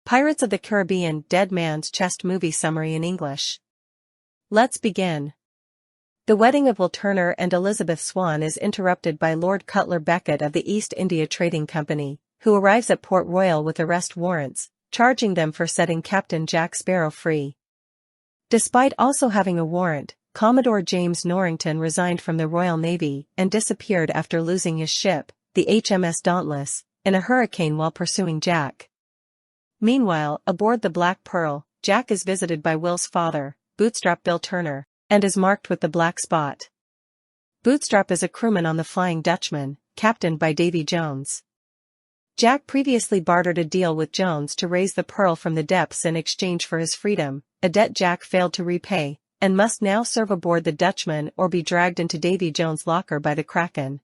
Pirates of the Caribbean Dead Man's Chest movie summary in English. Let's begin. The wedding of Will Turner and Elizabeth Swann is interrupted by Lord Cutler Becket of the East India Trading Company, who arrives at Port Royal with arrest warrants, charging them for setting Captain Jack Sparrow free. Despite also having a warrant, Commodore James Norrington resigned from the Royal Navy and disappeared after losing his ship, the HMS Dauntless, in a hurricane while pursuing Jack. Meanwhile, aboard the Black Pearl, Jack is visited by Will's father, Bootstrap Bill Turner, and is marked with the black spot. Bootstrap is a crewman on the Flying Dutchman, captained by Davy Jones. Jack previously bartered a deal with Jones to raise the Pearl from the depths in exchange for his freedom, a debt Jack failed to repay, and must now serve aboard the Dutchman or be dragged into Davy Jones' locker by the Kraken.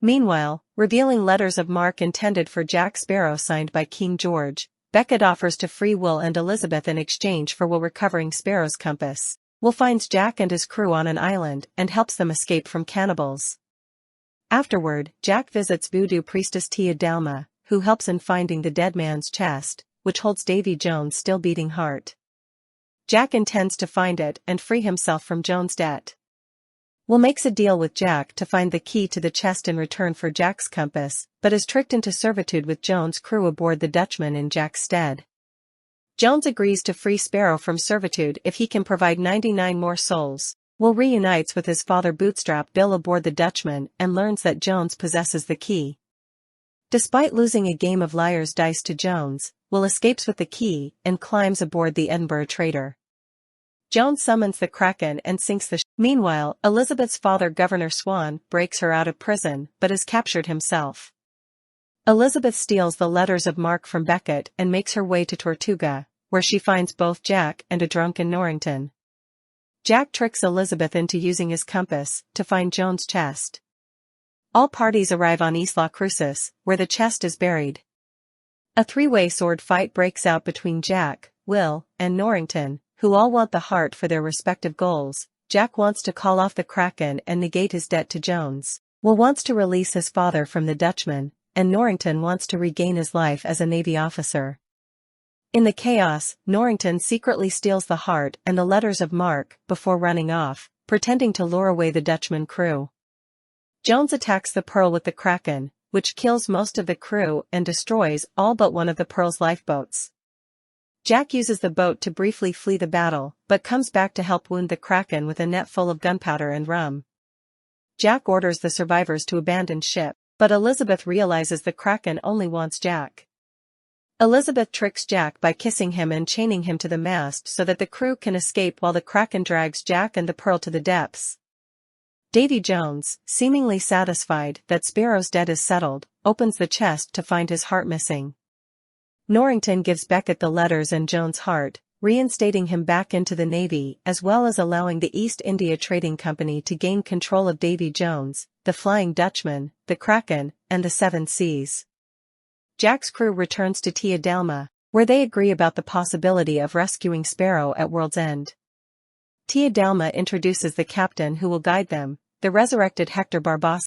Meanwhile, revealing letters of marque intended for Jack Sparrow signed by King George, Becket offers to free Will and Elizabeth in exchange for Will recovering Sparrow's compass. Will finds Jack and his crew on an island and helps them escape from cannibals. Afterward, Jack visits voodoo priestess Tia Dalma, who helps in finding the dead man's chest, which holds Davy Jones' still beating heart. Jack intends to find it and free himself from Jones' debt. Will makes a deal with Jack to find the key to the chest in return for Jack's compass, but is tricked into servitude with Jones' crew aboard the Dutchman in Jack's stead. Jones agrees to free Sparrow from servitude if he can provide 99 more souls. Will reunites with his father Bootstrap Bill aboard the Dutchman and learns that Jones possesses the key. Despite losing a game of liar's dice to Jones, Will escapes with the key and climbs aboard the Edinburgh Trader. Jones summons the Kraken and sinks the ship. Meanwhile, Elizabeth's father Governor Swann breaks her out of prison but is captured himself. Elizabeth steals the letters of marque from Becket and makes her way to Tortuga, where she finds both Jack and a drunken Norrington. Jack tricks Elizabeth into using his compass to find Jones' chest. All parties arrive on Isla Crucis, where the chest is buried. A three-way sword fight breaks out between Jack, Will, and Norrington, who all want the heart for their respective goals. Jack wants to call off the Kraken and negate his debt to Jones. Will wants to release his father from the Dutchman, and Norrington wants to regain his life as a Navy officer. In the chaos, Norrington secretly steals the heart and the letters of marque before running off, pretending to lure away the Dutchman crew. Jones attacks the Pearl with the Kraken, which kills most of the crew and destroys all but one of the Pearl's lifeboats. Jack uses the boat to briefly flee the battle, but comes back to help wound the Kraken with a net full of gunpowder and rum. Jack orders the survivors to abandon ship, but Elizabeth realizes the Kraken only wants Jack. Elizabeth tricks Jack by kissing him and chaining him to the mast so that the crew can escape while the Kraken drags Jack and the Pearl to the depths. Davy Jones, seemingly satisfied that Sparrow's debt is settled, opens the chest to find his heart missing. Norrington gives Becket the letters and Jones' heart, reinstating him back into the Navy as well as allowing the East India Trading Company to gain control of Davy Jones, the Flying Dutchman, the Kraken, and the Seven Seas. Jack's crew returns to Tia Dalma, where they agree about the possibility of rescuing Sparrow at World's End. Tia Dalma introduces the captain who will guide them, the resurrected Hector Barbossa.